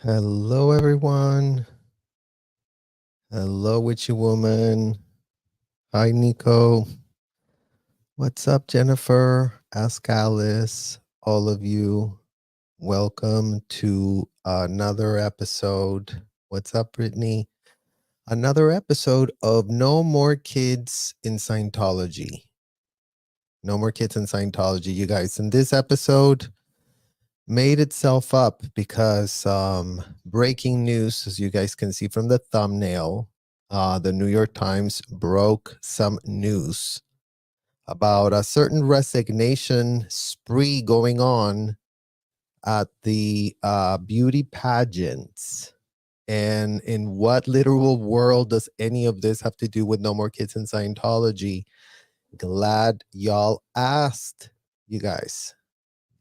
Hello, everyone. Hello, witchy woman. Hi, Nico. What's up, Jennifer? Ask Alice. All of you, welcome to another episode. What's up, Brittany? Another episode of No More Kids in Scientology. No More Kids in Scientology, you guys. In this episode, made itself up because breaking news, as you guys can see from the thumbnail, the New York Times broke some news about a certain resignation spree going on at the beauty pageants. And in what literal world does any of this have to do with No More Kids in Scientology? Glad y'all asked, you guys.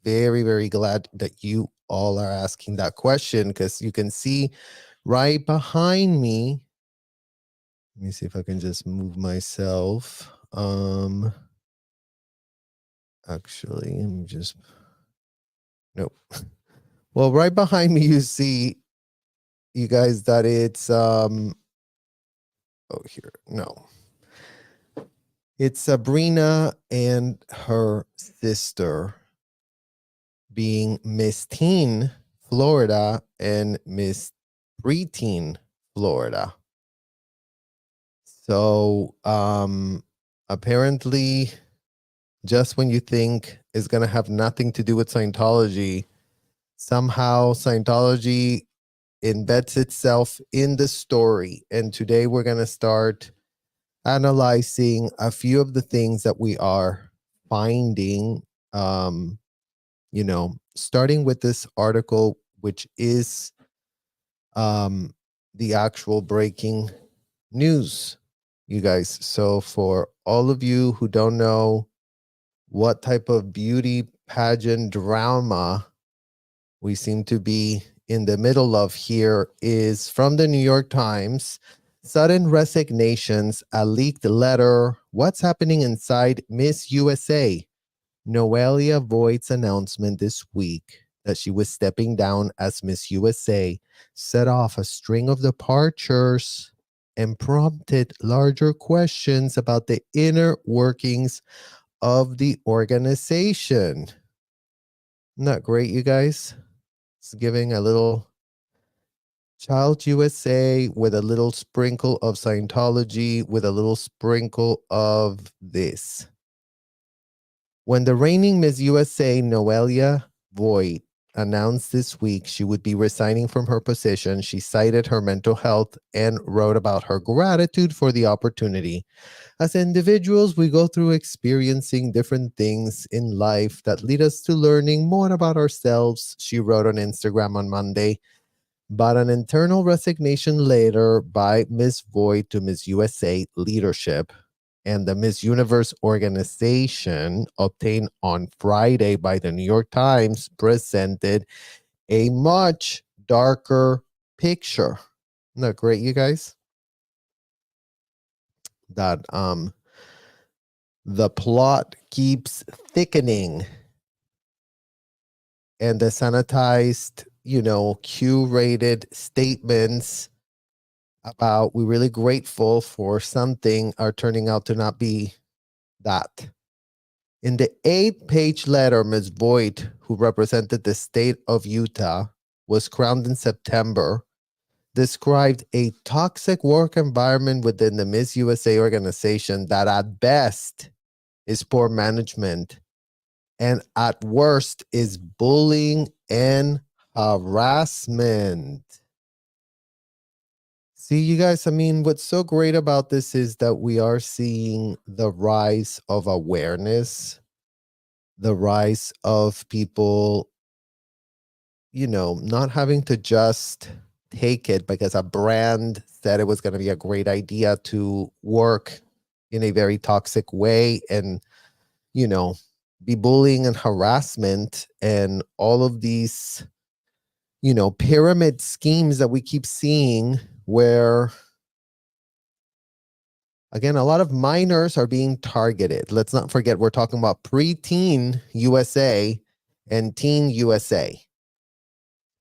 Very, very glad that you all are asking that question, because you can see right behind me. Let me see if I can just move myself. Actually, let me just, nope. Well, right behind me, you see, you guys, that it's, oh, here, no. It's Sabrina and her sister being Miss Teen Florida and Miss Preteen Florida. So apparently, just when you think it's going to have nothing to do with Scientology, somehow Scientology embeds itself in the story. And today we're going to start analyzing a few of the things that we are finding, starting with this article, which is the actual breaking news, you guys. So for all of you who don't know what type of beauty pageant drama we seem to be in the middle of here, is from the New York Times. Sudden resignations, a leaked letter. What's happening inside Miss USA? Noelia Voigt's announcement this week that she was stepping down as Miss USA set off a string of departures and prompted larger questions about the inner workings of the organization. Not great, you guys. It's giving a little Child USA with a little sprinkle of Scientology, with a little sprinkle of this. When the reigning Miss USA, Noelia Voigt, announced this week she would be resigning from her position, she cited her mental health and wrote about her gratitude for the opportunity. As individuals, we go through experiencing different things in life that lead us to learning more about ourselves, she wrote on Instagram on Monday. But an internal resignation later by Miss Voigt to Miss USA leadership and the Miss Universe organization, obtained on Friday by the New York Times, presented a much darker picture. Isn't that great, you guys? That the plot keeps thickening, and the sanitized, curated statements about we're really grateful for something are turning out to not be that. In the 8-page letter, Ms. Voigt, who represented the state of Utah, was crowned in September, described a toxic work environment within the Miss USA organization that at best is poor management and at worst is bullying and harassment. See, you guys, I mean, what's so great about this is that we are seeing the rise of awareness, the rise of people, not having to just take it because a brand said it was going to be a great idea to work in a very toxic way and, be bullying and harassment and all of these, pyramid schemes that we keep seeing where, again, a lot of minors are being targeted. Let's not forget, we're talking about preteen USA and teen USA.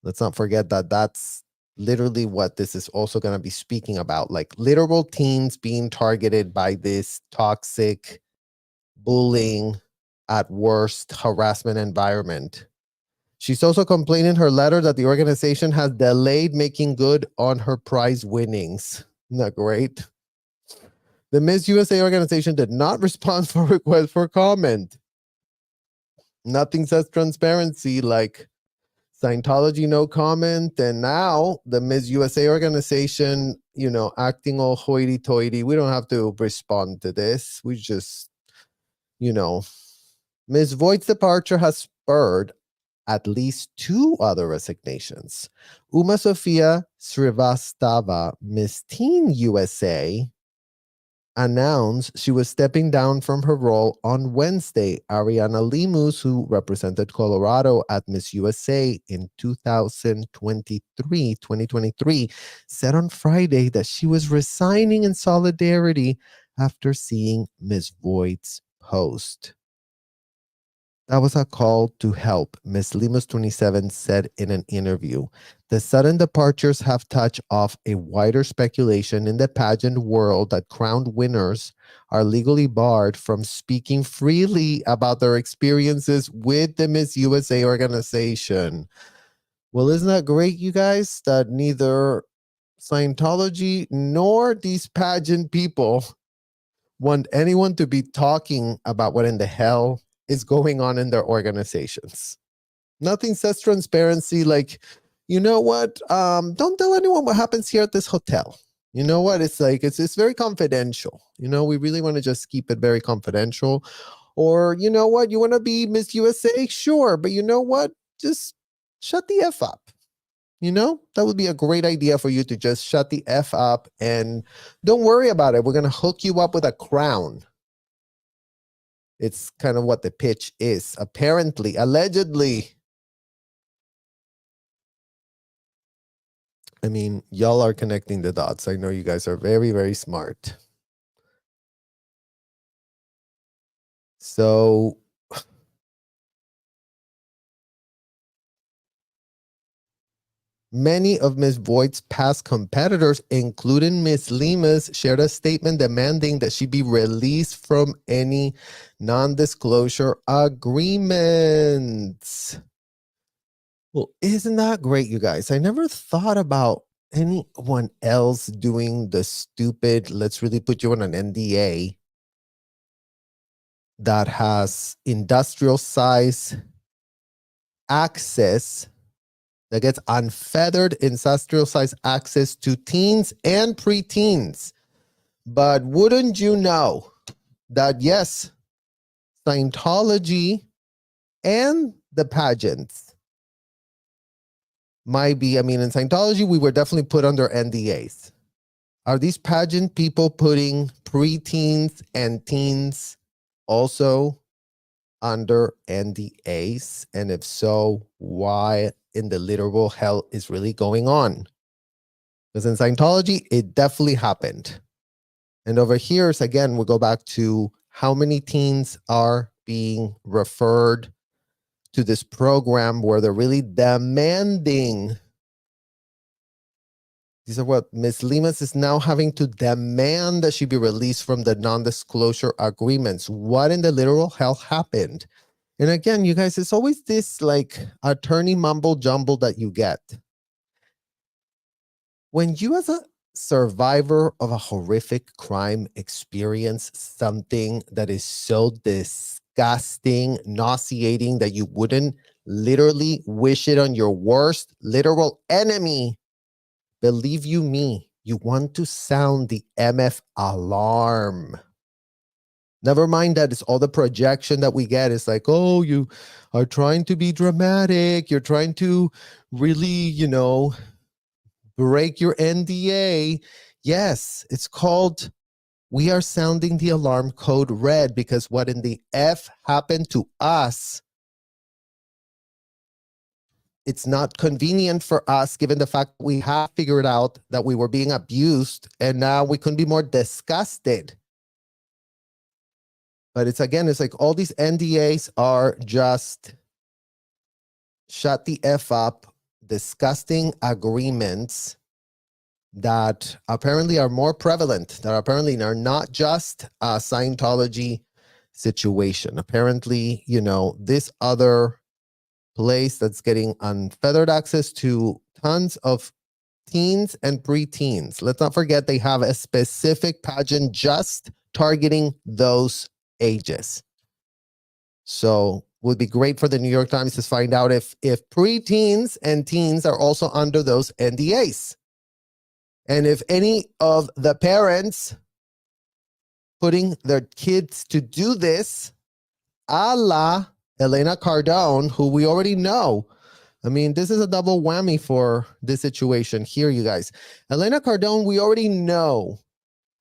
Let's not forget that that's literally what this is also going to be speaking about, like literal teens being targeted by this toxic bullying, at worst harassment environment. She's also complained in her letter that the organization has delayed making good on her prize winnings. Isn't that great? The Miss USA organization did not respond for requests for comment. Nothing says transparency like Scientology, no comment. And now the Miss USA organization, acting all hoity toity. We don't have to respond to this. We just, Ms. Voigt's departure has spurred at least two other resignations. Uma Sofia Srivastava, Miss Teen USA, announced she was stepping down from her role on Wednesday. Ariana Lemus, who represented Colorado at Miss USA in 2023, said on Friday that she was resigning in solidarity after seeing Miss Voigt's post. That was a call to help, Ms. Lemus 27 said in an interview. The sudden departures have touched off a wider speculation in the pageant world that crowned winners are legally barred from speaking freely about their experiences with the Miss USA organization. Well, isn't that great, you guys, that neither Scientology nor these pageant people want anyone to be talking about what in the hell is going on in their organizations. Nothing says transparency like, you know what? Don't tell anyone what happens here at this hotel. You know what? It's like, it's very confidential. We really want to just keep it very confidential. Or, you know what? You want to be Miss USA? Sure. But you know what? Just shut the F up. That would be a great idea for you to just shut the F up and don't worry about it. We're going to hook you up with a crown. It's kind of what the pitch is, apparently, allegedly. I mean, y'all are connecting the dots. I know you guys are very, very smart. So many of Ms. Voigt's past competitors, including Ms. Lemus, shared a statement demanding that she be released from any non-disclosure agreements. Well, isn't that great, you guys? I never thought about anyone else doing the stupid, let's really put you on an NDA that has industrial size access, that gets unfettered industrial size access to teens and preteens. But wouldn't you know that, yes, Scientology and the pageants might be, in Scientology, we were definitely put under NDAs. Are these pageant people putting preteens and teens also under NDAs? And if so, why in the literal hell is really going on? Because in Scientology, it definitely happened. And over here, again, we'll go back to how many teens are being referred to this program where they're really demanding. These are what Ms. Lemus is now having to demand that she be released from the non-disclosure agreements. What in the literal hell happened? And again, you guys, it's always this like attorney mumble jumble that you get. When you as a survivor of a horrific crime experience something that is so disgusting, nauseating that you wouldn't literally wish it on your worst literal enemy, believe you me, you want to sound the MF alarm. Never mind that it's all the projection that we get. It's like, oh, you are trying to be dramatic. You're trying to really, break your NDA. Yes, it's called, we are sounding the alarm code red because what in the F happened to us, it's not convenient for us given the fact that we have figured out that we were being abused and now we couldn't be more disgusted. But it's like all these NDAs are just shut the F up. disgusting agreements that apparently are more prevalent, that apparently are not just a Scientology situation. Apparently, this other place that's getting unfeathered access to tons of teens and preteens. Let's not forget they have a specific pageant just targeting those ages. So would be great for the New York Times to find out if preteens and teens are also under those NDAs. And if any of the parents putting their kids to do this, a la Elena Cardone, who we already know. I mean, this is a double whammy for this situation here, you guys. Elena Cardone, we already know,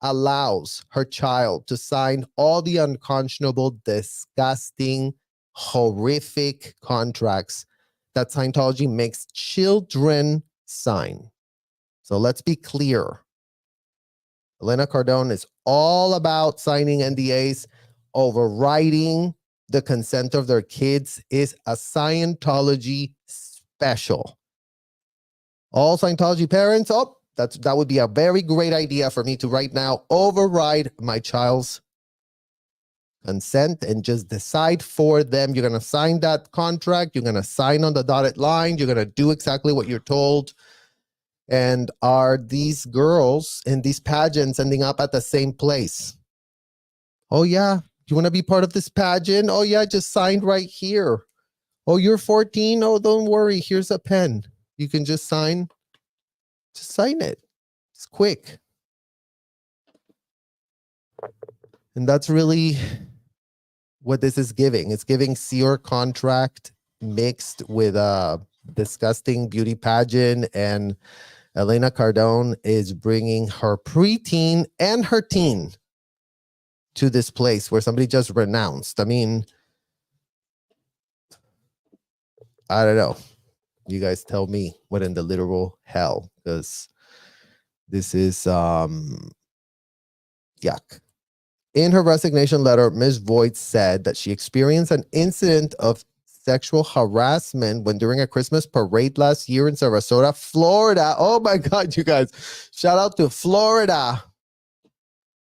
allows her child to sign all the unconscionable, disgusting, horrific contracts that Scientology makes children sign. So let's be clear. Elena Cardone is all about signing NDAs, overriding the consent of their kids, is a Scientology special. All Scientology parents, that would be a very great idea for me to right now override my child's consent and just decide for them. You're going to sign that contract. You're going to sign on the dotted line. You're going to do exactly what you're told. And are these girls in these pageants ending up at the same place? Oh, yeah. You want to be part of this pageant? Oh, yeah. Just signed right here. Oh, you're 14? Oh, don't worry. Here's a pen. You can just sign. Just sign it. It's quick. And that's really what this is giving. It's giving seer contract mixed with a disgusting beauty pageant, and Elena Cardone is bringing her preteen and her teen to this place where somebody just renounced. I mean, I don't know. You guys tell me what in the literal hell, because this is yuck. In her resignation letter, Ms. Voigt said that she experienced an incident of sexual harassment when during a Christmas parade last year in Sarasota, Florida. Oh my God, you guys. Shout out to Florida.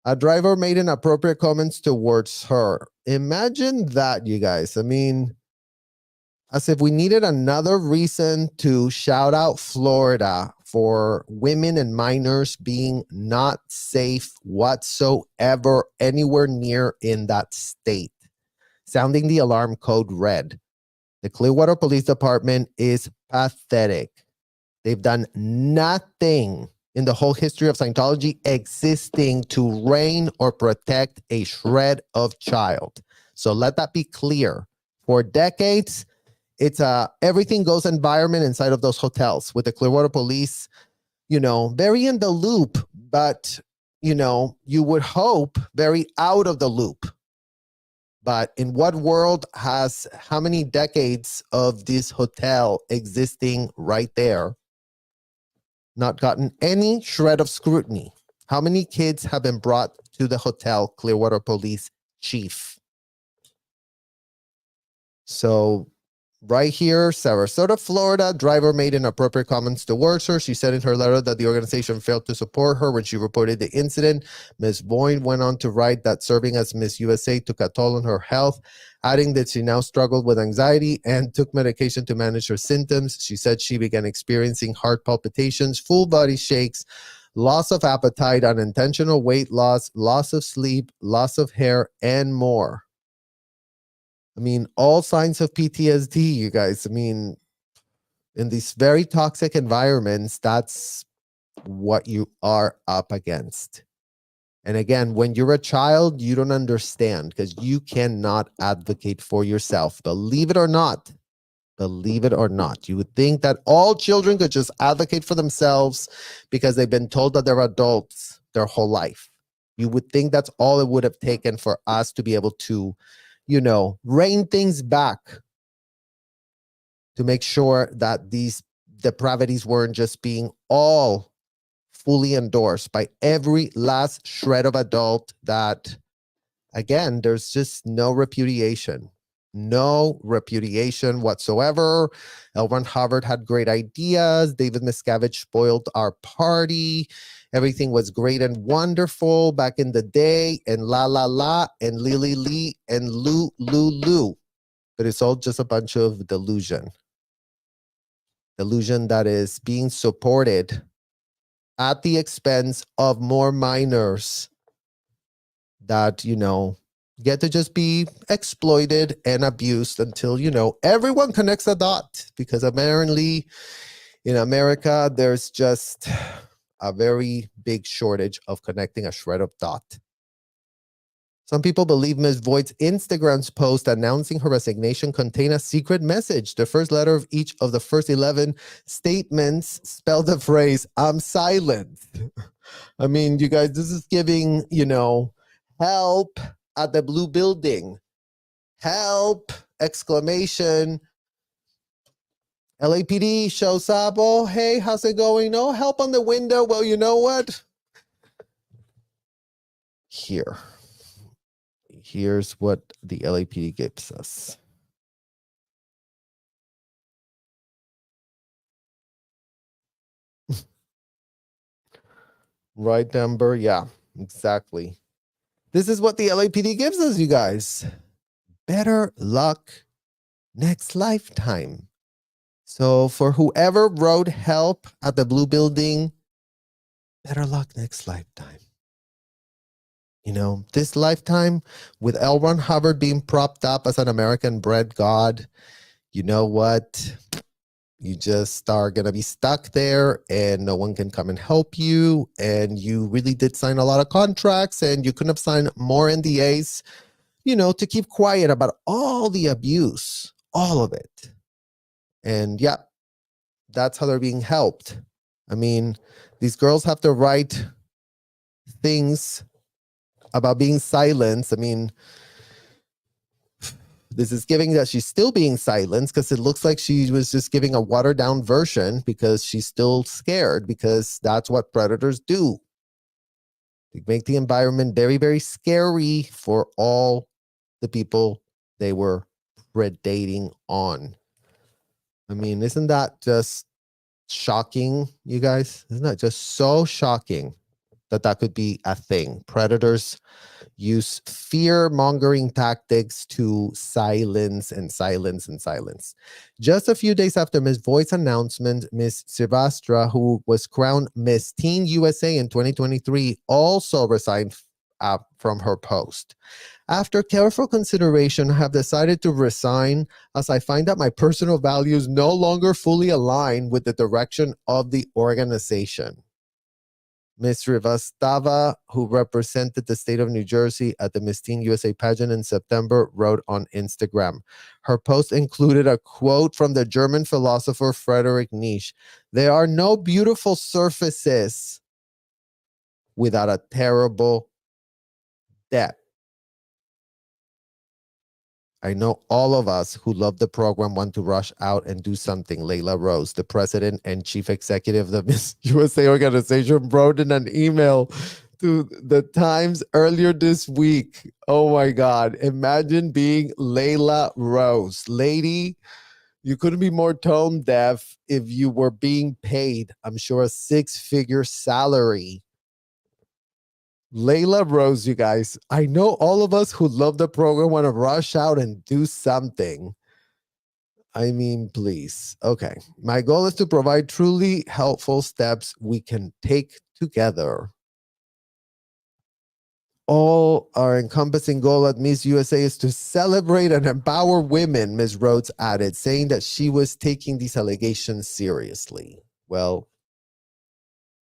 A driver made inappropriate comments towards her. Imagine that, you guys. I mean, as if we needed another reason to shout out Florida for women and minors being not safe whatsoever anywhere near in that state. Sounding the alarm code red. The Clearwater Police Department is pathetic. They've done nothing in the whole history of Scientology existing to rein or protect a shred of child. So let that be clear. For decades, it's a everything goes environment inside of those hotels with the Clearwater Police, very in the loop, but, you would hope very out of the loop. But in what world has how many decades of this hotel existing right there not gotten any shred of scrutiny? How many kids have been brought to the hotel Clearwater Police Chief? So right here, Sarasota, Florida, driver made inappropriate comments towards her. She said in her letter that the organization failed to support her when she reported the incident. Ms. Boyd went on to write that serving as Miss USA took a toll on her health, adding that she now struggled with anxiety and took medication to manage her symptoms. She said she began experiencing heart palpitations, full body shakes, loss of appetite, unintentional weight loss, loss of sleep, loss of hair, and more. I mean, all signs of PTSD, you guys. I mean, in these very toxic environments, that's what you are up against. And again, when you're a child, you don't understand because you cannot advocate for yourself. Believe it or not. Believe it or not. You would think that all children could just advocate for themselves because they've been told that they're adults their whole life. You would think that's all it would have taken for us to be able to rein things back to make sure that these depravities weren't just being all fully endorsed by every last shred of adult that, again, there's just no repudiation. No repudiation whatsoever. L. Ron Hubbard had great ideas. David Miscavige spoiled our party. Everything was great and wonderful back in the day, and la la la, and Lily Lee, and Lou Lou Lou. But it's all just a bunch of delusion. Delusion that is being supported at the expense of more minors that, get to just be exploited and abused until, everyone connects a dot. Because apparently in America, there's just a very big shortage of connecting a shred of dot. Some people believe Ms. Voigt's Instagram's post announcing her resignation contained a secret message. The first letter of each of the first 11 statements spelled the phrase, "I'm silent." I mean, you guys, this is giving, help at the blue building. Help! Exclamation. LAPD shows up. Oh, hey, how's it going? Oh, help on the window. Well, you know what? Here's what the LAPD gives us. Right number? Yeah, exactly. This is what the LAPD gives us, you guys. Better luck next lifetime. So for whoever wrote help at the blue building, better luck next lifetime. This lifetime with L. Ron Hubbard being propped up as an American-bred god, you know what? You just are going to be stuck there and no one can come and help you. And you really did sign a lot of contracts and you couldn't have signed more NDAs, to keep quiet about all the abuse, all of it. And yeah, that's how they're being helped. I mean, these girls have to write things about being silenced. I mean, this is giving that she's still being silenced because it looks like she was just giving a watered down version because she's still scared, because that's what predators do. They make the environment very, very scary for all the people they were predating on. I mean, isn't that just shocking, you guys? Isn't that just so shocking that could be a thing? Predators use fear-mongering tactics to silence and silence and silence. Just a few days after Ms. Voigt's announcement, Ms. Silvastra, who was crowned Miss Teen USA in 2023, also resigned from her post. After careful consideration, I have decided to resign as I find that my personal values no longer fully align with the direction of the organization. Ms. Rivastava, who represented the state of New Jersey at the Miss Teen USA pageant in September, wrote on Instagram. Her post included a quote from the German philosopher Friedrich Nietzsche: "There are no beautiful surfaces without a terrible depth." I know all of us who love the program want to rush out and do something. Layla Rose, the president and chief executive of the Miss USA organization, wrote in an email to the Times earlier this week. Oh my God. Imagine being Layla Rose. Lady, you couldn't be more tone deaf if you were being paid, I'm sure, a six-figure salary. Layla Rose, you guys. I know all of us who love the program want to rush out and do something. I mean, please. Okay. My goal is to provide truly helpful steps we can take together. All our encompassing goal at Miss USA is to celebrate and empower women, Ms. Rhodes added, saying that she was taking these allegations seriously. Well,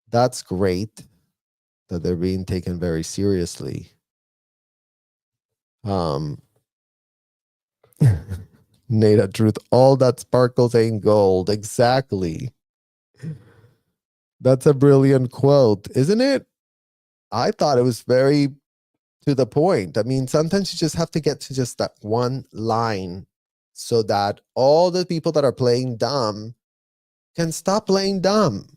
that's great that they're being taken very seriously. Nada Truth, all that sparkles ain't gold. Exactly. That's a brilliant quote, isn't it? I thought it was very to the point. I mean, sometimes you just have to get to just that one line so that all the people that are playing dumb can stop playing dumb.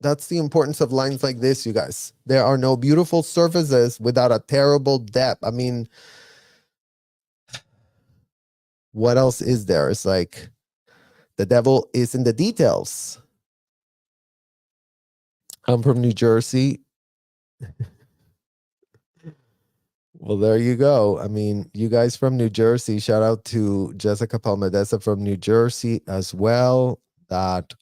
That's the importance of lines like this, you guys. There are no beautiful surfaces without a terrible depth. I mean, what else is there? It's like the devil is in the details. I'm from New Jersey. Well, there you go. I mean, you guys from New Jersey, shout out to Jessica Palmadesa from New Jersey as well. That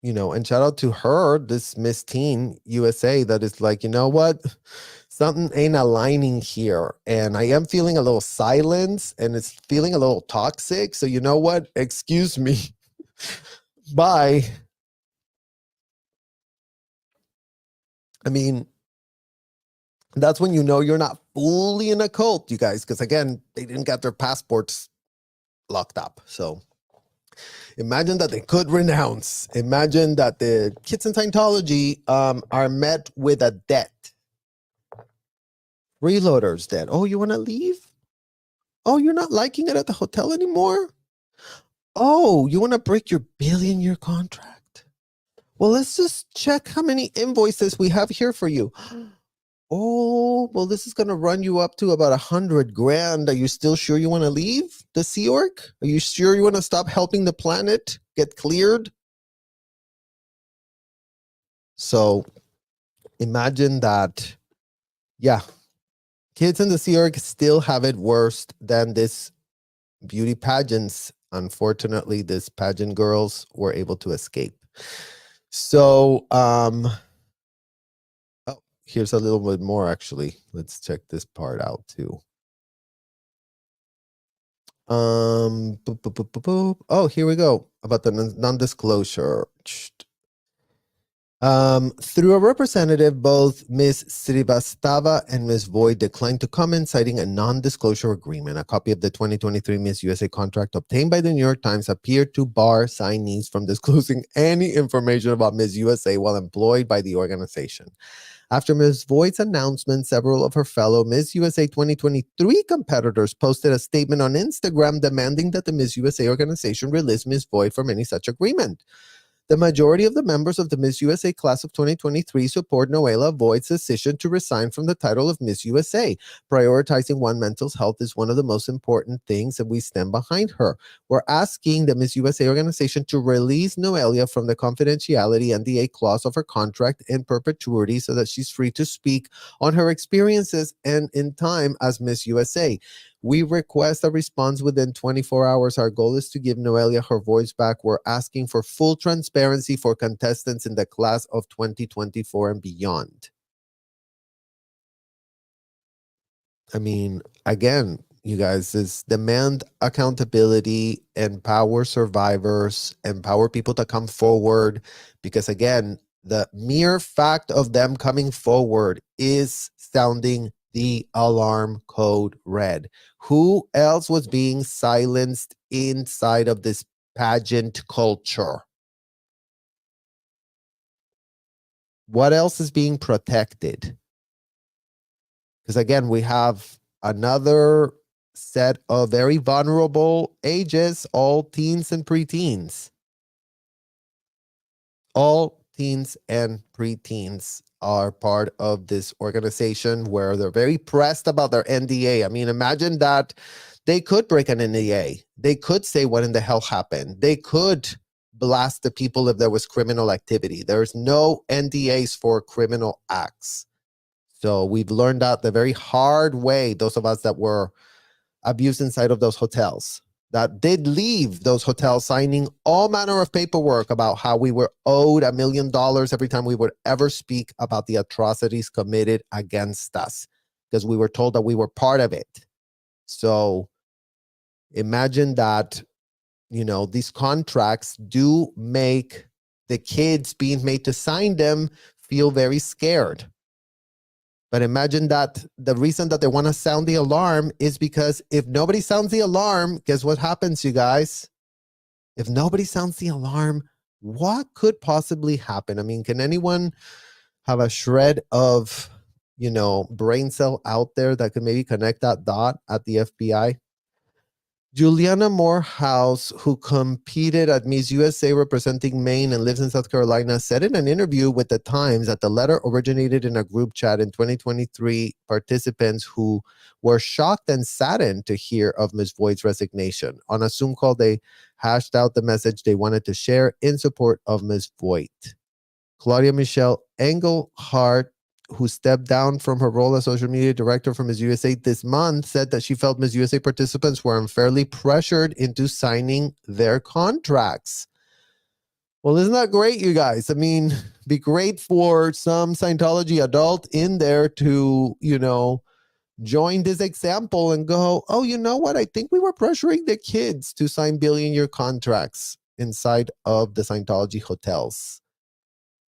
you know, and shout out to her, this Miss Teen USA, that is like, you know what? Something ain't aligning here. And I am feeling a little silence and it's feeling a little toxic. So you know what? Excuse me. Bye. I mean, that's when you know you're not fully in a cult, you guys, because again, they didn't get their passports locked up. So imagine that they could renounce. Imagine that the kids in Scientology are met with a debt. Freeloaders debt. Oh, you want to leave? Oh, you're not liking it at the hotel anymore? Oh, you want to break your billion-year contract? Well, let's just check how many invoices we have here for you. Oh, well, this is going to run you up to about 100 grand. Are you still sure you want to leave the Sea Org? Are you sure you want to stop helping the planet get cleared? So imagine that, yeah, kids in the Sea Org still have it worse than this beauty pageants. Unfortunately, these pageant girls were able to escape. So, oh, here's a little bit more actually. Let's check this part out too. Boop, boop, boop, boop, boop. Oh, here we go about the non-disclosure. Through a representative, both Ms. Srivastava and Ms. Void declined to comment, citing a non-disclosure agreement. A copy of the 2023 Miss USA contract obtained by the New York Times appeared to bar signees from disclosing any information about Miss USA while employed by the organization. After Ms. Voigt's announcement, several of her fellow Miss USA 2023 competitors posted a statement on Instagram demanding that the Miss USA organization release Ms. Voigt from any such agreement. The majority of the members of the Miss USA class of 2023 support Noela Voigt's decision to resign from the title of Miss USA. Prioritizing one's mental health is one of the most important things, and we stand behind her. We're asking the Miss USA organization to release Noelia from the confidentiality NDA clause of her contract in perpetuity so that she's free to speak on her experiences and in time as Miss USA. We request a response within 24 hours. Our goal is to give Noelia her voice back. We're asking for full transparency for contestants in the class of 2024 and beyond. I mean, again, you guys, is demand accountability, empower survivors, empower people to come forward, because again, the mere fact of them coming forward is sounding the alarm code red. Who else was being silenced inside of this pageant culture? What else is being protected? Because again, we have another set of very vulnerable ages, all teens and preteens. All teens and preteens are part of this organization where they're very pressed about their NDA. I mean, imagine that they could break an NDA. They could say what in the hell happened. They could blast the people if there was criminal activity. There's no NDAs for criminal acts. So we've learned that the very hard way, those of us that were abused inside of those hotels, that did leave those hotels signing all manner of paperwork about how we were owed $1 million every time we would ever speak about the atrocities committed against us, because we were told that we were part of it. So imagine that, you know, these contracts do make the kids being made to sign them feel very scared. But imagine that the reason that they want to sound the alarm is because if nobody sounds the alarm, guess what happens, you guys? If nobody sounds the alarm, what could possibly happen? I mean, can anyone have a shred of, you know, brain cell out there that could maybe connect that dot at the FBI? Juliana Morehouse, who competed at Miss USA representing Maine and lives in South Carolina, said in an interview with The Times that the letter originated in a group chat in 2023 participants who were shocked and saddened to hear of Ms. Voigt's resignation. On a Zoom call, they hashed out the message they wanted to share in support of Ms. Voigt. Claudia Michelle Engelhardt, who stepped down from her role as social media director for Miss USA this month, said that she felt Miss USA participants were unfairly pressured into signing their contracts. Well, isn't that great, you guys? I mean, be great for some Scientology adult in there to, join this example and go, oh, you know what? I think we were pressuring the kids to sign billion-year contracts inside of the Scientology hotels.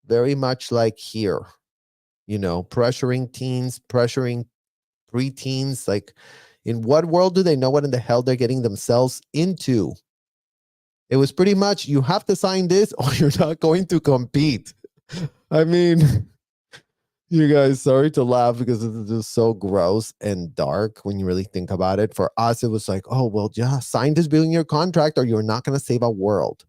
Very much like here. Pressuring teens, pressuring preteens. Like, in what world do they know what in the hell they're getting themselves into? It was pretty much, you have to sign this or you're not going to compete. I mean, you guys, sorry to laugh because it's just so gross and dark when you really think about it. For us, it was like, oh, well, yeah, sign this billion-year contract or you're not going to save a world.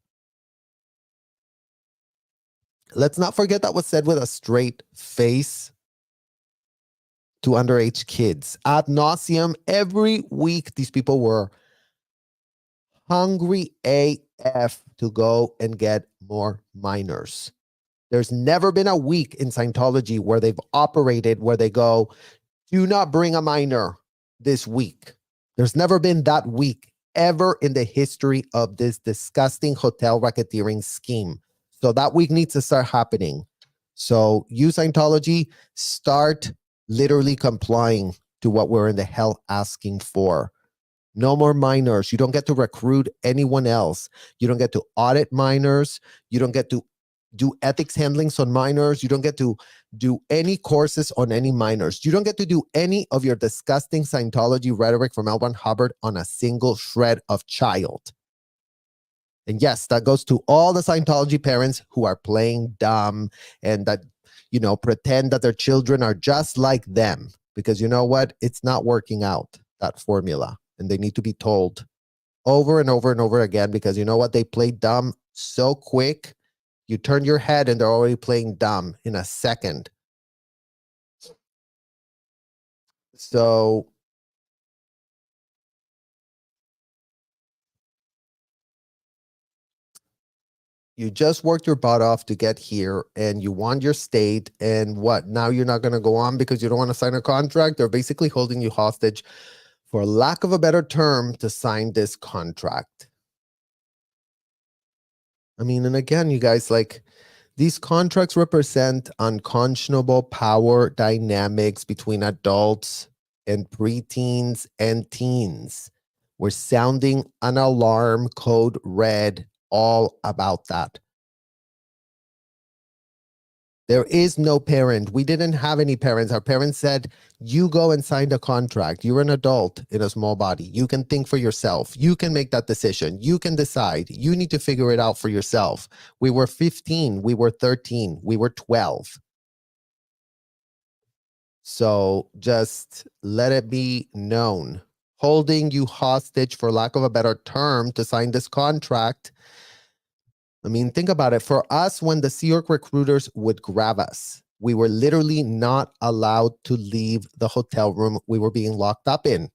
Let's not forget that was said with a straight face to underage kids. Ad nauseum, every week, these people were hungry AF to go and get more minors. There's never been a week in Scientology where they've operated where they go, do not bring a minor this week. There's never been that week ever in the history of this disgusting hotel racketeering scheme. So that week needs to start happening. So you, Scientology, start literally complying to what we're in the hell asking for. No more minors. You don't get to recruit anyone else. You don't get to audit minors. You don't get to do ethics handlings on minors. You don't get to do any courses on any minors. You don't get to do any of your disgusting Scientology rhetoric from L. Ron Hubbard on a single shred of child. And yes, that goes to all the Scientology parents who are playing dumb and that, pretend that their children are just like them. Because you know what? It's not working out, that formula. And they need to be told over and over and over again because you know what? They play dumb so quick. You turn your head and they're already playing dumb in a second. So you just worked your butt off to get here and you won your state. And what? Now you're not going to go on because you don't want to sign a contract? They're basically holding you hostage, for lack of a better term, to sign this contract. I mean, and again, you guys, like, these contracts represent unconscionable power dynamics between adults and preteens and teens. We're sounding an alarm code red all about that. There is no parent. We didn't have any parents. Our parents said, you go and sign the contract. You're an adult in a small body. You can think for yourself. You can make that decision. You can decide. You need to figure it out for yourself. We were 15. We were 13. We were 12. So just let it be known. Holding you hostage, for lack of a better term, to sign this contract. I mean, think about it. For us, when the Sea York recruiters would grab us, we were literally not allowed to leave the hotel room we were being locked up in.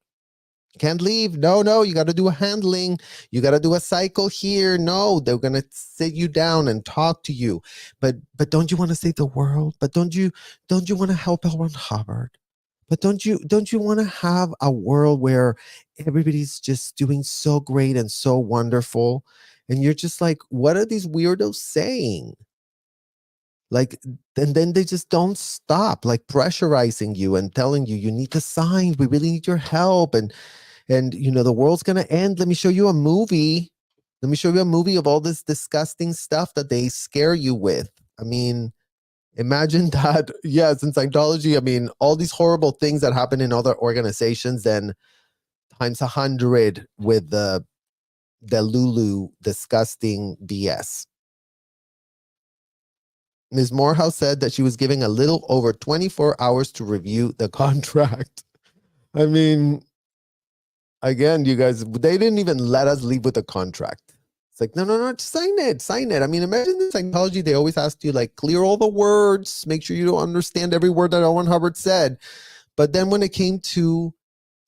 Can't leave. No, you got to do a handling. You got to do a cycle here. No, they're going to sit you down and talk to you. But don't you want to save the world? But don't you want to help L. Ron Hubbard? But don't you want to have a world where everybody's just doing so great and so wonderful? And you're just like, what are these weirdos saying? Like, and then they just don't stop, like pressurizing you and telling you, you need to sign. We really need your help. And the world's going to end. Let me show you a movie. Let me show you a movie of all this disgusting stuff that they scare you with. I mean, imagine that. Yes, in Scientology, I mean, all these horrible things that happen in other organizations, then times 100 with the Lulu disgusting BS. Ms. Morehouse said that she was giving a little over 24 hours to review the contract. I mean, Again, you guys, they didn't even let us leave with a contract. It's like, no, just sign it. I mean, imagine in Scientology, they always ask you, like, clear all the words, make sure you don't understand every word that Owen Hubbard said. But then when it came to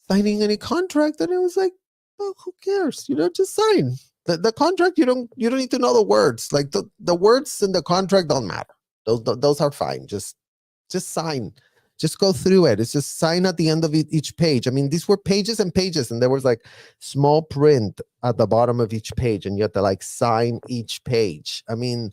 signing any contract, then it was like, oh, who cares? Just sign. The contract, you don't need to know the words. Like the words in the contract don't matter. Those are fine. Just sign. Just go through it. It's just sign at the end of each page. I mean, these were pages and pages, and there was like small print at the bottom of each page, and you had to like sign each page. I mean,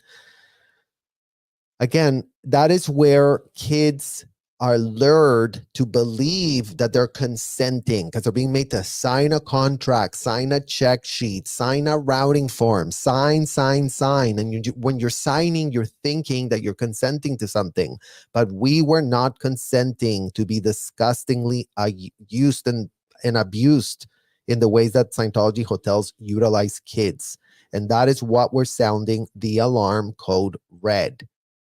again, that is where kids are lured to believe that they're consenting because they're being made to sign a contract, sign a check sheet, sign a routing form, sign. And when you're signing, you're thinking that you're consenting to something. But we were not consenting to be disgustingly used and abused in the ways that Scientology hotels utilize kids. And that is what we're sounding the alarm code red.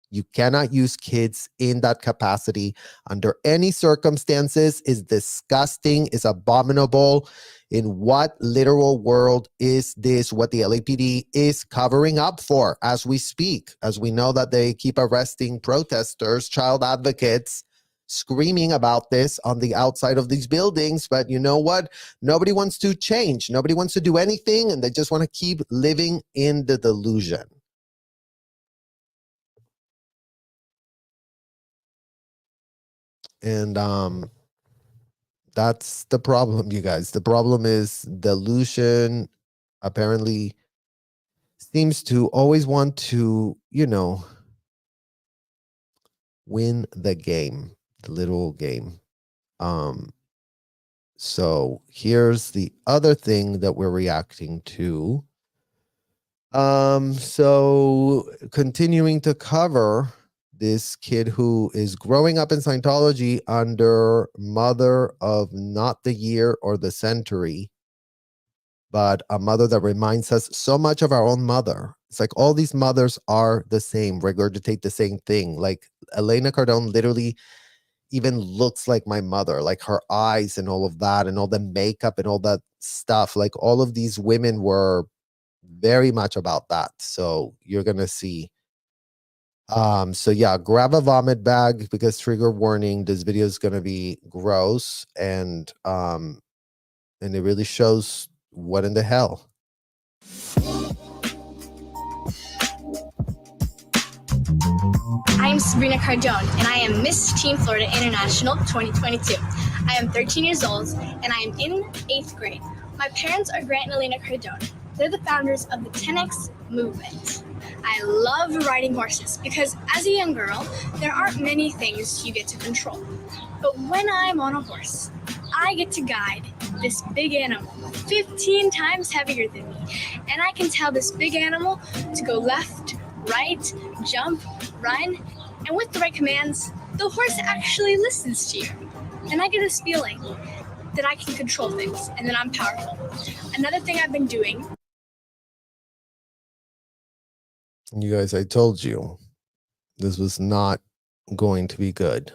You cannot use kids in that capacity under any circumstances. Is disgusting, is abominable. In what literal world is this what the LAPD is covering up for as we speak? As we know that they keep arresting protesters, child advocates, screaming about this on the outside of these buildings. But you know what? Nobody wants to change. Nobody wants to do anything, and they just want to keep living in the delusion. And that's the problem, you guys. The problem is delusion apparently seems to always want to, win the game, the little game. So here's the other thing that we're reacting to. So continuing to cover this kid who is growing up in Scientology under mother of not the year or the century, but a mother that reminds us so much of our own mother. It's like all these mothers are the same, regurgitate the same thing. Like Elena Cardone literally even looks like my mother, like her eyes and all of that and all the makeup and all that stuff. Like all of these women were very much about that. So you're going to see. So yeah, grab a vomit bag because trigger warning, this video is going to be gross and it really shows what in the hell. I'm Sabrina Cardone, and I am Miss Teen Florida International 2022. I am 13 years old, and I am in 8th grade. My parents are Grant and Elena Cardone. They're the founders of the 10X movement. I love riding horses because as a young girl, there aren't many things you get to control. But when I'm on a horse, I get to guide this big animal 15 times heavier than me, and I can tell this big animal to go left, right, jump, run, and with the right commands, the horse actually listens to you. And I get this feeling that I can control things and that I'm powerful. Another thing I've been doing. You guys, I told you this was not going to be good.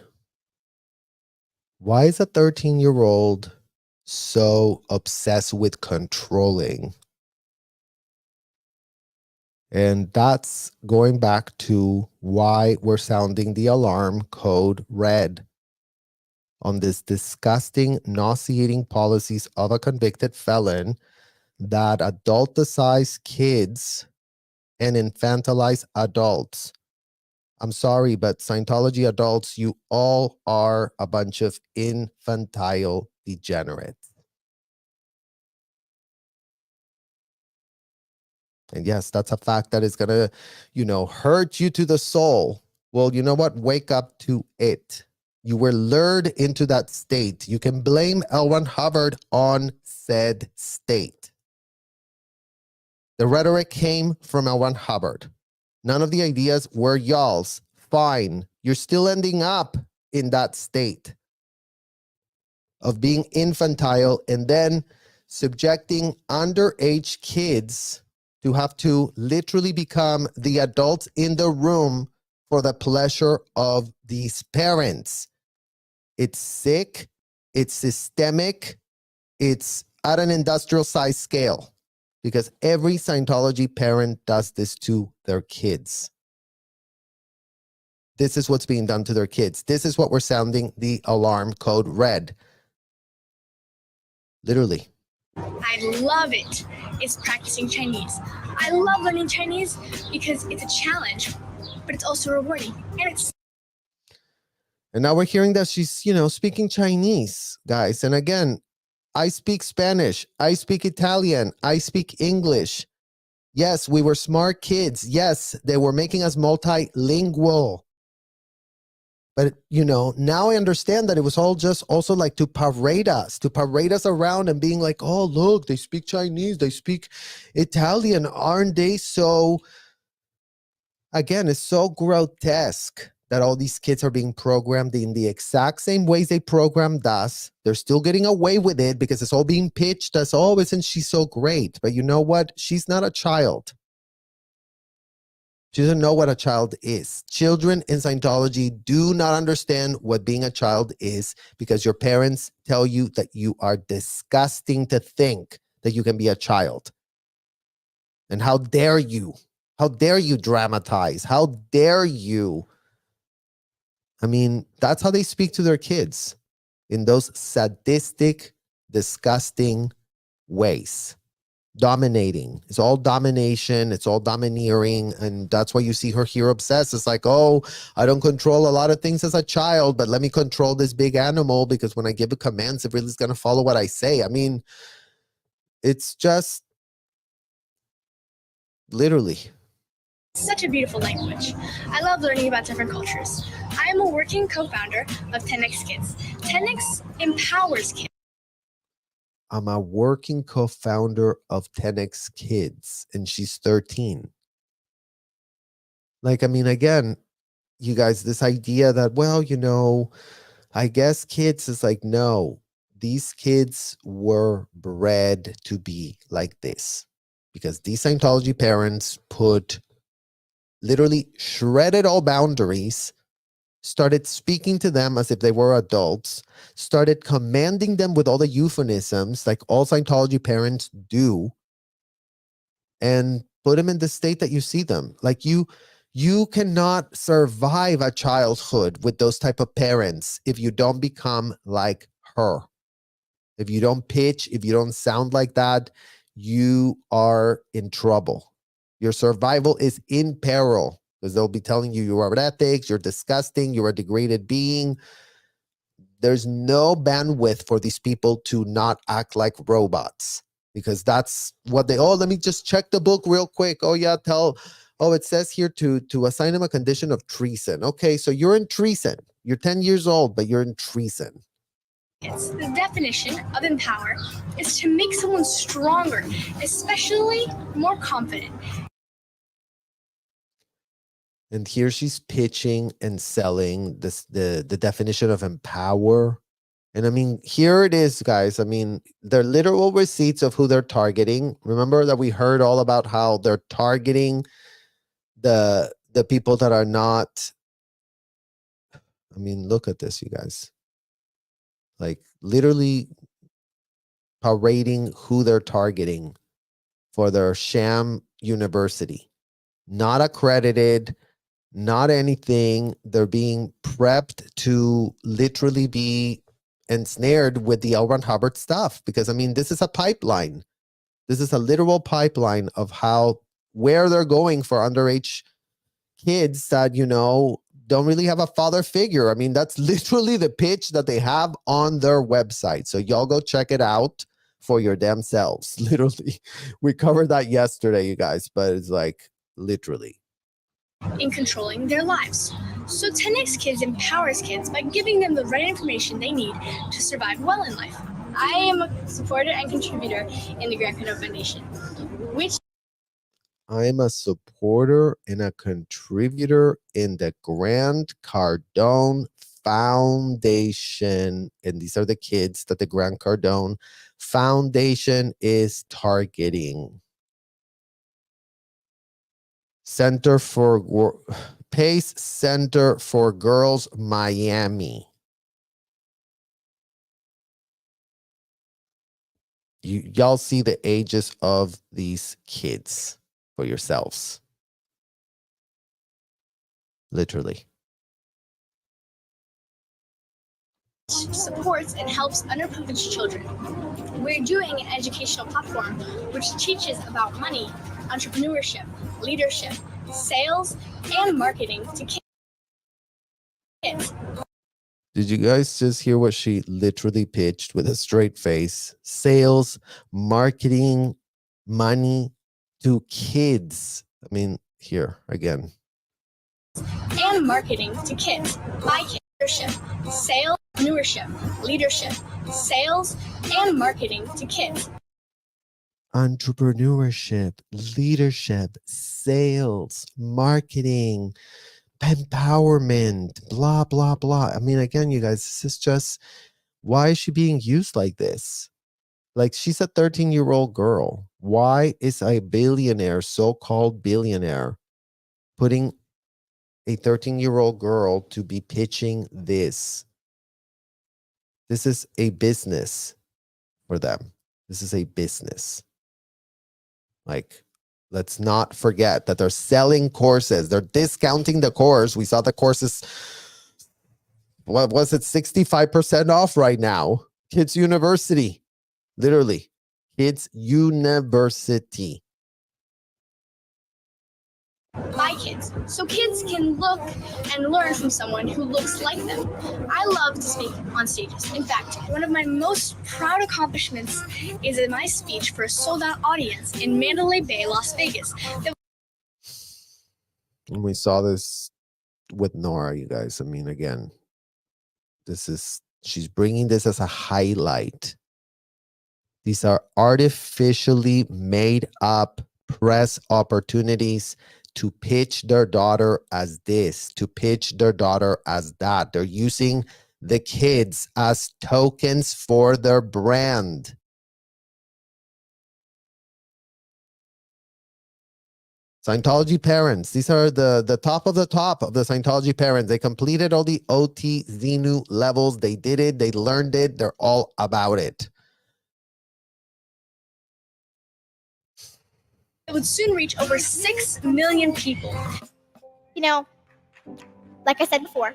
Why is a 13-year-old so obsessed with controlling? And that's going back to why we're sounding the alarm code red on this disgusting, nauseating policies of a convicted felon that adulticize kids and infantilize adults. I'm sorry, but Scientology adults, you all are a bunch of infantile degenerates. And yes, that's a fact that is going to, hurt you to the soul. Well, you know what? Wake up to it. You were lured into that state. You can blame L. Ron Hubbard on said state. The rhetoric came from L. Ron Hubbard. None of the ideas were y'all's. Fine. You're still ending up in that state of being infantile and then subjecting underage kids to have to literally become the adults in the room for the pleasure of these parents. It's sick. It's systemic. It's at an industrial size scale, because every Scientology parent does this to their kids. This is what's being done to their kids. This is what we're sounding the alarm code red. Literally. I love it. It's practicing Chinese. I love learning Chinese because it's a challenge, but it's also rewarding. And now we're hearing that she's, speaking Chinese, guys. And again, I speak Spanish. I speak Italian. I speak English. Yes, we were smart kids. Yes, they were making us multilingual. But, now I understand that it was all just also like to parade us around and being like, oh, look, they speak Chinese, they speak Italian. Aren't they so, again, it's so grotesque that all these kids are being programmed in the exact same ways they programmed us. They're still getting away with it because it's all being pitched as, oh, isn't she so great? But you know what? She's not a child. She doesn't know what a child is. Children in Scientology do not understand what being a child is because your parents tell you that you are disgusting to think that you can be a child. And how dare you? How dare you dramatize? How dare you? I mean, that's how they speak to their kids, in those sadistic, disgusting ways. Dominating. It's all domination. It's all domineering. And that's why you see her here obsessed. It's like, oh, I don't control a lot of things as a child, but let me control this big animal because when I give it commands, it really is going to follow what I say. I mean, it's just literally. Such a beautiful language. I love learning about different cultures. I am a working co-founder of 10X Kids. 10X empowers kids. I'm a working co-founder of 10X Kids, and she's 13. Like, I mean, again, you guys, this idea that, well, I guess kids is like, no, these kids were bred to be like this because these Scientology parents literally shredded all boundaries, started speaking to them as if they were adults, started commanding them with all the euphemisms like all Scientology parents do, and put them in the state that you see them. Like you cannot survive a childhood with those type of parents if you don't become like her. If you don't pitch, if you don't sound like that, you are in trouble. Your survival is in peril because they'll be telling you are ethics, you're disgusting, you're a degraded being. There's no bandwidth for these people to not act like robots because that's what let me just check the book real quick. Oh yeah, it says here to assign him a condition of treason. Okay, so you're in treason. You're 10 years old, but you're in treason. The definition of empower is to make someone stronger, especially more confident. And here she's pitching and selling the definition of empower. And I mean, here it is, guys. I mean, they're literal receipts of who they're targeting. Remember that we heard all about how they're targeting the people that are not. I mean, look at this, you guys. Like literally parading who they're targeting for their sham university. Not accredited, not anything. They're being prepped to literally be ensnared with the L. Ron Hubbard stuff. Because, I mean, this is a pipeline. This is a literal pipeline of where they're going for underage kids that, don't really have a father figure. I mean, that's literally the pitch that they have on their website. So y'all go check it out for your damn selves. Literally. We covered that yesterday, you guys, but it's like literally. In controlling their lives. So 10X Kids empowers kids by giving them the right information they need to survive well in life. I am a supporter and contributor in the Grant Cardone Foundation, I am a supporter and a contributor in the Grant Cardone Foundation. And these are the kids that the Grant Cardone Foundation is targeting. Pace Center for Girls, Miami. y'all see the ages of these kids for yourselves. Literally. Supports and helps underprivileged children. We're doing an educational platform which teaches about money, entrepreneurship, leadership, sales, and marketing to kids. Did you guys just hear what she literally pitched with a straight face? Sales, marketing, money to kids. I mean, here again. And marketing to kids by kids. Sales, entrepreneurship, leadership, sales, and marketing to kids. Entrepreneurship, leadership, sales, marketing, empowerment, blah, blah, blah. I mean, again, you guys, this is just, why is she being used like this? Like, she's a 13-year-old girl. Why is a billionaire, so-called billionaire, putting a 13-year-old girl to be pitching this? This is a business for them. This is a business. Like, let's not forget that they're selling courses. They're discounting the course. We saw the courses, what was it, 65% off right now. Kids University. Literally. Kids University. By kids, so kids can look and learn from someone who looks like them. I love to speak on stages. In fact, one of my most proud accomplishments is in my speech for a sold-out audience in Mandalay Bay, Las Vegas. And we saw this with Nora, you guys. I mean, again, she's bringing this as a highlight. These are artificially made up press opportunities to pitch their daughter as this, to pitch their daughter as that. They're using the kids as tokens for their brand. Scientology parents, these are the top of the Scientology parents. They completed all the OT Xenu levels. They did it. They learned it. They're all about it. It would soon reach over 6 million people. You know, like I said before,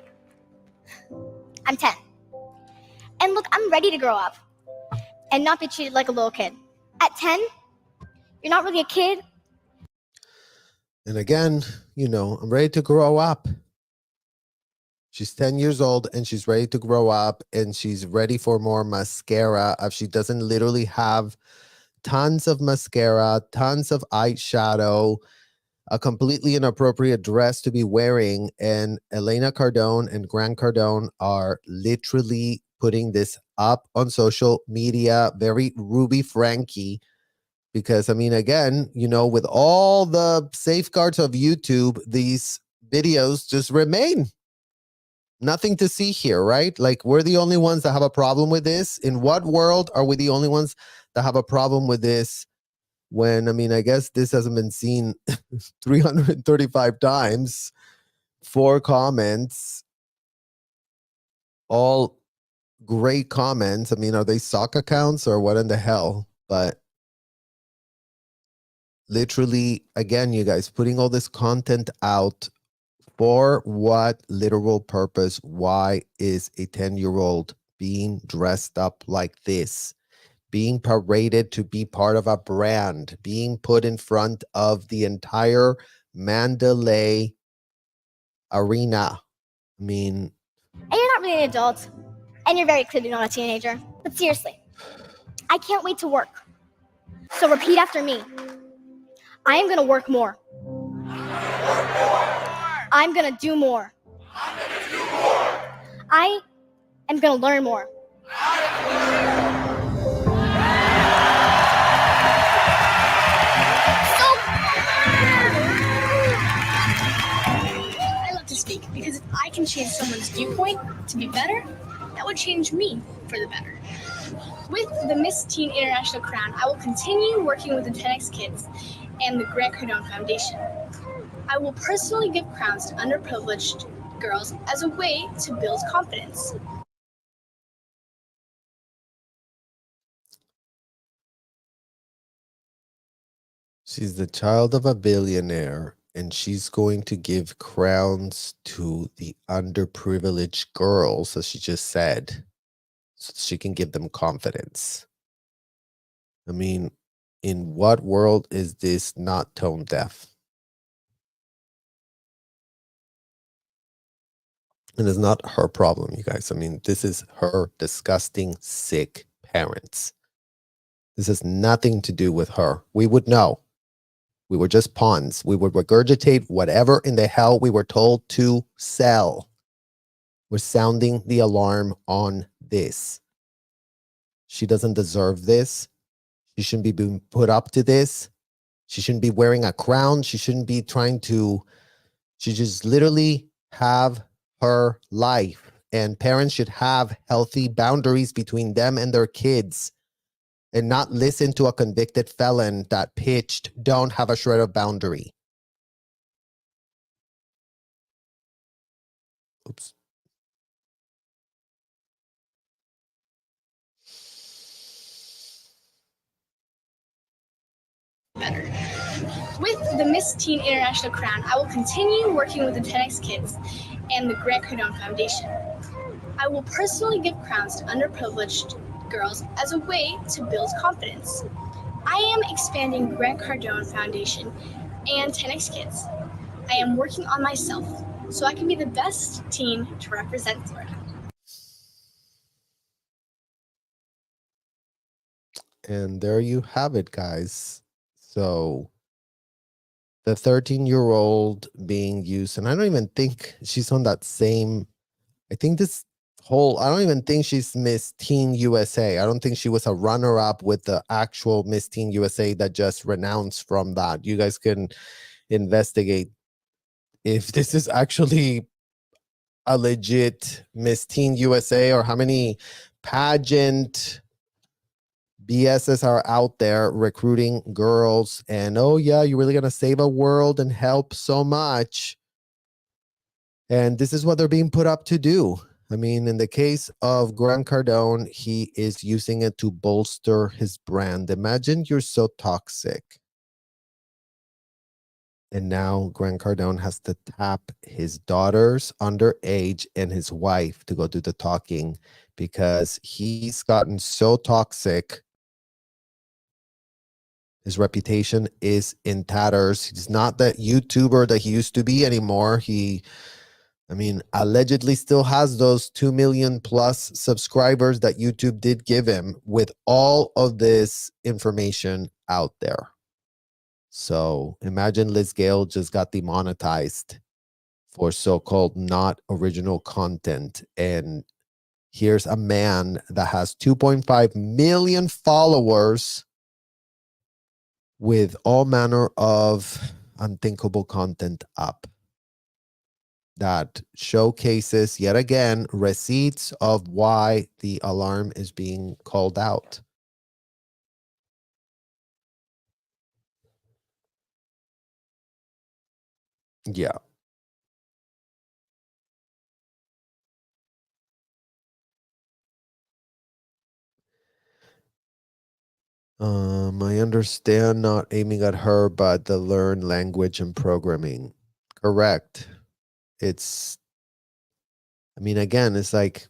I'm 10. And look, I'm ready to grow up and not be treated like a little kid. At 10, you're not really a kid. And again, I'm ready to grow up. She's 10 years old and she's ready to grow up and she's ready for more mascara. If she doesn't literally have tons of mascara, tons of eyeshadow, a completely inappropriate dress to be wearing. And Elena Cardone and Grant Cardone are literally putting this up on social media, very Ruby Frankie. Because, I mean, again, with all the safeguards of YouTube, these videos just remain. Nothing to see here, right? Like, we're the only ones that have a problem with this. In what world are we the only ones that have a problem with this when, I mean, I guess this hasn't been seen 335 times, 4 comments, all great comments. I mean, are they sock accounts or what in the hell? But literally, again, you guys, putting all this content out for what literal purpose? Why is a 10-year-old being dressed up like this? Being paraded to be part of a brand, being put in front of the entire Mandalay arena. I mean, and you're not really an adult, and you're very clearly not a teenager. But seriously, I can't wait to work. So repeat after me. I am gonna work more. I'm gonna do more. I am gonna learn more. I love to speak because if I can change someone's viewpoint to be better, that would change me for the better. With the Miss Teen International crown, I will continue working with the 10X Kids and the Grant Cardone Foundation. I will personally give crowns to underprivileged girls as a way to build confidence. She's the child of a billionaire, and she's going to give crowns to the underprivileged girls, as she just said, so she can give them confidence. I mean, in what world is this not tone deaf? And it's not her problem, you guys. I mean, this is her disgusting, sick parents. This has nothing to do with her. We would know. We were just pawns. We would regurgitate whatever in the hell we were told to sell. We're sounding the alarm on this. She doesn't deserve this. She shouldn't be being put up to this. She shouldn't be wearing a crown. She shouldn't be trying to, she just literally have her life. And parents should have healthy boundaries between them and their kids and not listen to a convicted felon that pitched, don't have a shred of boundary. Oops. Better. With the Miss Teen International Crown, I will continue working with the 10X Kids and the Grant Cardone Foundation. I will personally give crowns to underprivileged girls as a way to build confidence. I am expanding Grant Cardone Foundation and 10X Kids. I am working on myself so I can be the best teen to represent Florida. And there you have it, guys. So the 13-year-old being used, and I don't even think she's on that same, I think this whole, I don't even think she's Miss Teen USA. I don't think she was a runner-up with the actual Miss Teen USA that just renounced from that. You guys can investigate if this is actually a legit Miss Teen USA or how many pageant BSs are out there recruiting girls and, oh yeah, you're really gonna save a world and help so much. And this is what they're being put up to do. I mean, in the case of Grant Cardone, he is using it to bolster his brand. Imagine you're so toxic. And now Grant Cardone has to tap his daughters underage and his wife to go do the talking because he's gotten so toxic. His reputation is in tatters. He's not that YouTuber that he used to be anymore. I mean, allegedly still has those 2 million plus subscribers that YouTube did give him with all of this information out there. So imagine Liz Gale just got demonetized for so-called not original content. And here's a man that has 2.5 million followers with all manner of unthinkable content up that showcases, yet again, receipts of why the alarm is being called out. Yeah. I understand not aiming at her, but the learn language and programming. Correct. It's, I mean, again, it's like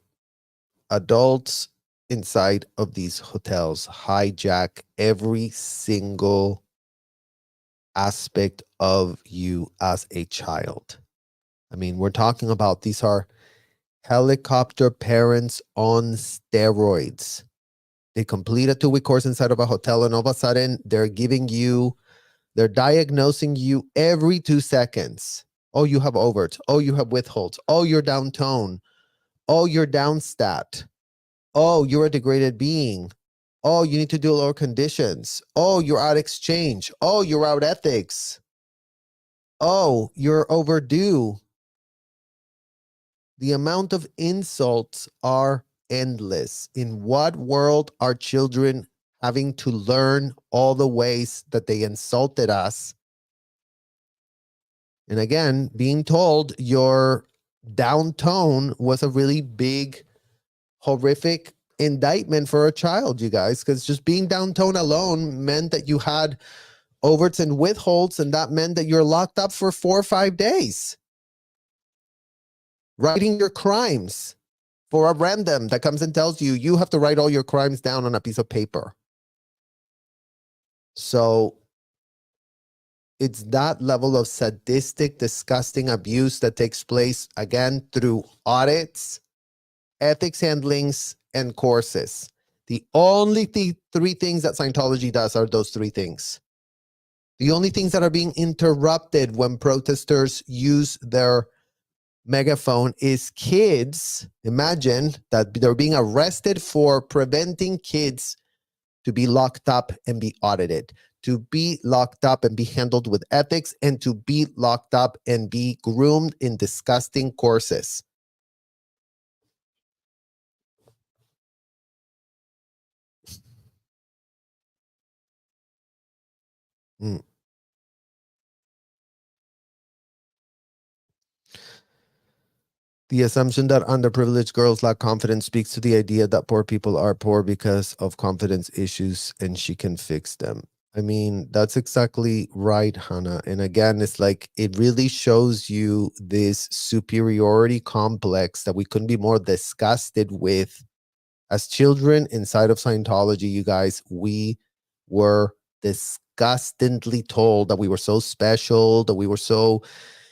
adults inside of these hotels hijack every single aspect of you as a child. I mean, we're talking about these are helicopter parents on steroids. They complete a 2-week course inside of a hotel, and all of a sudden they're diagnosing you every 2 seconds. Oh, you have overts. Oh, you have withholds. Oh, you're down tone. Oh, you're down stat. Oh, you're a degraded being. Oh, you need to do lower conditions. Oh, you're out exchange. Oh, you're out ethics. Oh, you're overdue. The amount of insults are endless. In what world are children having to learn all the ways that they insulted us? And again, being told your down tone was a really big, horrific indictment for a child, you guys, because just being down tone alone meant that you had overts and withholds, and that meant that you're locked up for 4 or 5 days. Writing your crimes for a random that comes and tells you, you have to write all your crimes down on a piece of paper. So it's that level of sadistic, disgusting abuse that takes place, again, through audits, ethics handlings, and courses. The only three things that Scientology does are those three things. The only things that are being interrupted when protesters use their megaphone is kids. Imagine that they're being arrested for preventing kids to be locked up and be audited, to be locked up and be handled with ethics, and to be locked up and be groomed in disgusting courses. Mm. The assumption that underprivileged girls lack confidence speaks to the idea that poor people are poor because of confidence issues and she can fix them. I mean, that's exactly right, Hannah. And again, it's like it really shows you this superiority complex that we couldn't be more disgusted with. As children inside of Scientology, you guys, we were disgustingly told that we were so special, that we were so,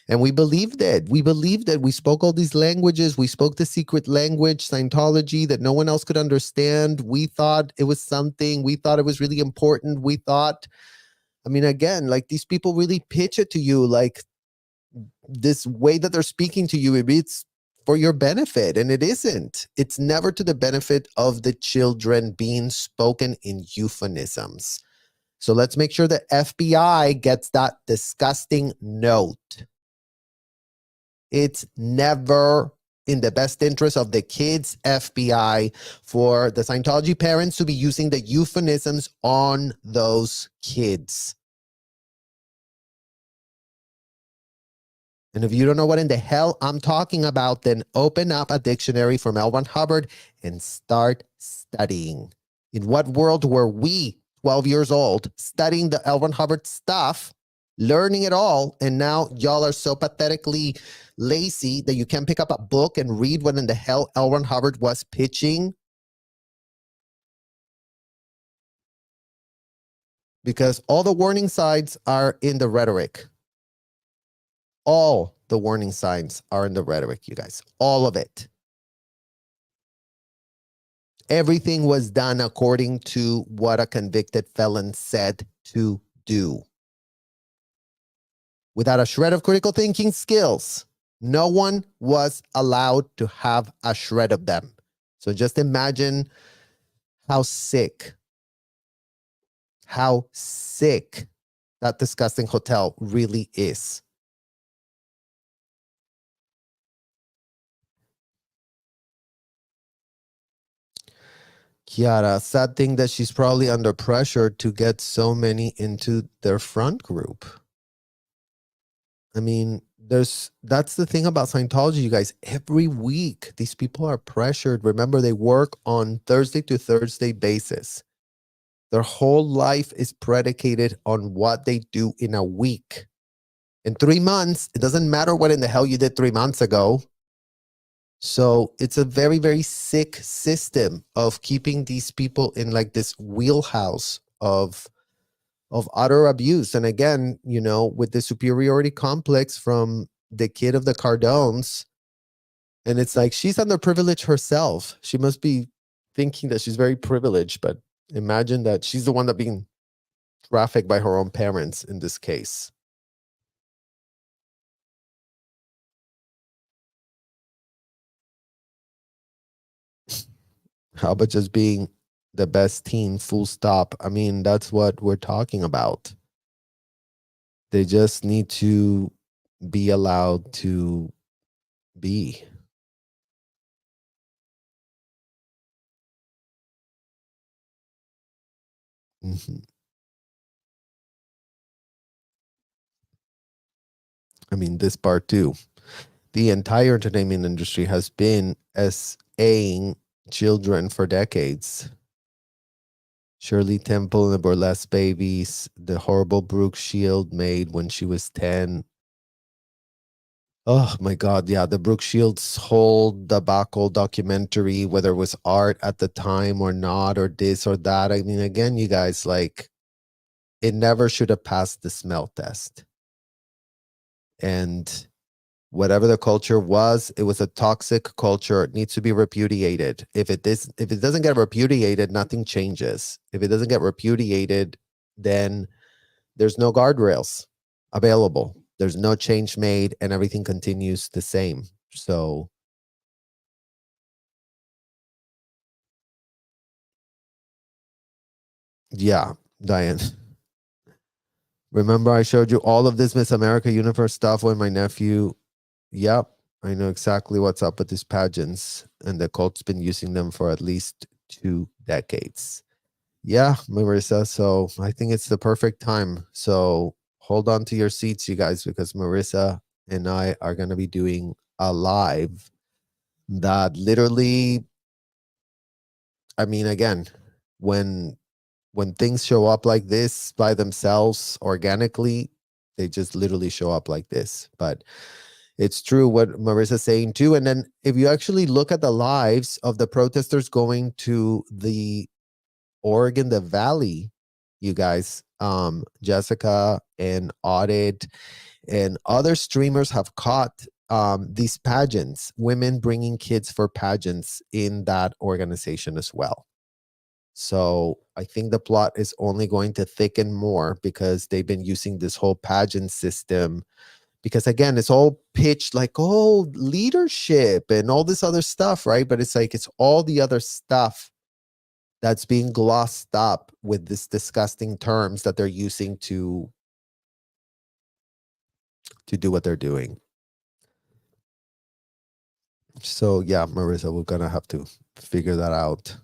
and we believed it. We believed it. We spoke all these languages. We spoke the secret language, Scientology, that no one else could understand. We thought it was something. We thought it was really important. We thought, I mean, again, like these people really pitch it to you like this way that they're speaking to you, it's for your benefit, and it isn't. It's never to the benefit of the children being spoken in euphemisms. So let's make sure the FBI gets that disgusting note. It's never in the best interest of the kids, FBI, for the Scientology parents to be using the euphemisms on those kids. And if you don't know what in the hell I'm talking about, then open up a dictionary from L. Ron Hubbard and start studying. In what world were we, 12 years old, studying the L. Ron Hubbard stuff, learning it all, and now y'all are so pathetically lazy that you can't pick up a book and read what in the hell L. Ron Hubbard was pitching? Because all the warning signs are in the rhetoric. All the warning signs are in the rhetoric, you guys. All of it. Everything was done according to what a convicted felon said to do. Without a shred of critical thinking skills, no one was allowed to have a shred of them. So just imagine how sick that disgusting hotel really is. Kiara, sad thing that she's probably under pressure to get so many into their front group. I mean, that's the thing about Scientology, you guys. Every week, these people are pressured. Remember, they work on Thursday to Thursday basis. Their whole life is predicated on what they do in a week. In 3 months, it doesn't matter what in the hell you did 3 months ago. So it's a very, very sick system of keeping these people in like this wheelhouse of utter abuse. And again, you know, with the superiority complex from the kid of the Cardones, and it's like she's underprivileged herself. She must be thinking that she's very privileged, but imagine that she's the one that being trafficked by her own parents in this case. How about just being the best team, full stop? I mean, that's what we're talking about. They just need to be allowed to be. Mhm. I mean, this part too. The entire entertainment industry has been SAing children for decades. Shirley Temple and the Burlesque Babies, the horrible Brooke Shield made when she was 10. Oh my God, yeah, the Brooke Shields whole debacle documentary, whether it was art at the time or not, or this or that. I mean, again, you guys, like, it never should have passed the smell test. And whatever the culture was, it was a toxic culture. It needs to be repudiated. If it doesn't get repudiated, nothing changes. If it doesn't get repudiated, then there's no guardrails available. There's no change made, and everything continues the same. So yeah, Diane. Remember I showed you all of this Miss America Universe stuff when my nephew, yep, I know exactly what's up with these pageants, and the cult's been using them for at least 2 decades. Yeah, Marissa, so I think it's the perfect time. So hold on to your seats, you guys, because Marissa and I are going to be doing a live that literally, I mean, again, when things show up like this by themselves organically, they just literally show up like this. But it's true what Marissa's saying too. And then if you actually look at the lives of the protesters going to the Oregon, the Valley, you guys, Jessica and Audit and other streamers have caught these pageants, women bringing kids for pageants in that organization as well. So I think the plot is only going to thicken more because they've been using this whole pageant system. Because again, it's all pitched like, oh, leadership and all this other stuff, right? But it's like, it's all the other stuff that's being glossed up with this disgusting terms that they're using to do what they're doing. So yeah, Marissa, we're gonna have to figure that out.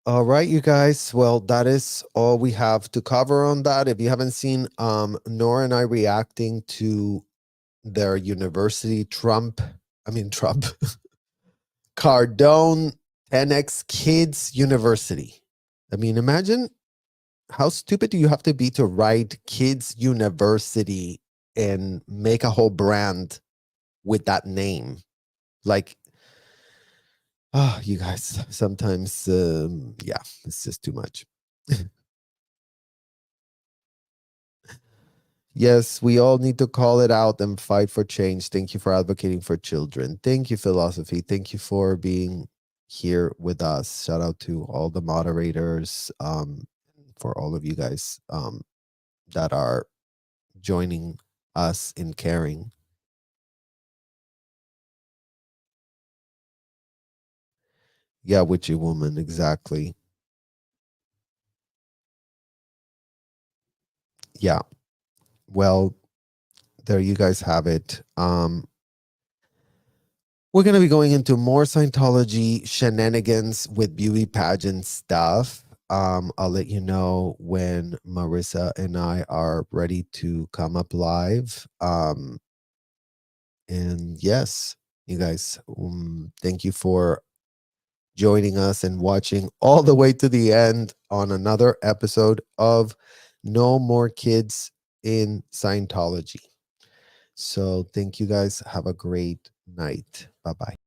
All right, you guys. Well, that is all we have to cover on that. If you haven't seen Nora and I reacting to their university Trump Cardone 10X Kids University. I mean, imagine how stupid do you have to be to write Kids University and make a whole brand with that name? Like, oh, you guys, sometimes, yeah, it's just too much. Yes, we all need to call it out and fight for change. Thank you for advocating for children. Thank you, Philosophy. Thank you for being here with us. Shout out to all the moderators, for all of you guys that are joining us in caring. Yeah, witchy woman, exactly. Yeah. Well, there you guys have it. We're going to be going into more Scientology shenanigans with beauty pageant stuff. I'll let you know when Marissa and I are ready to come up live. And yes, you guys, thank you for joining us and watching all the way to the end on another episode of No More Kids in Scientology. So thank you guys. Have a great night. Bye-bye.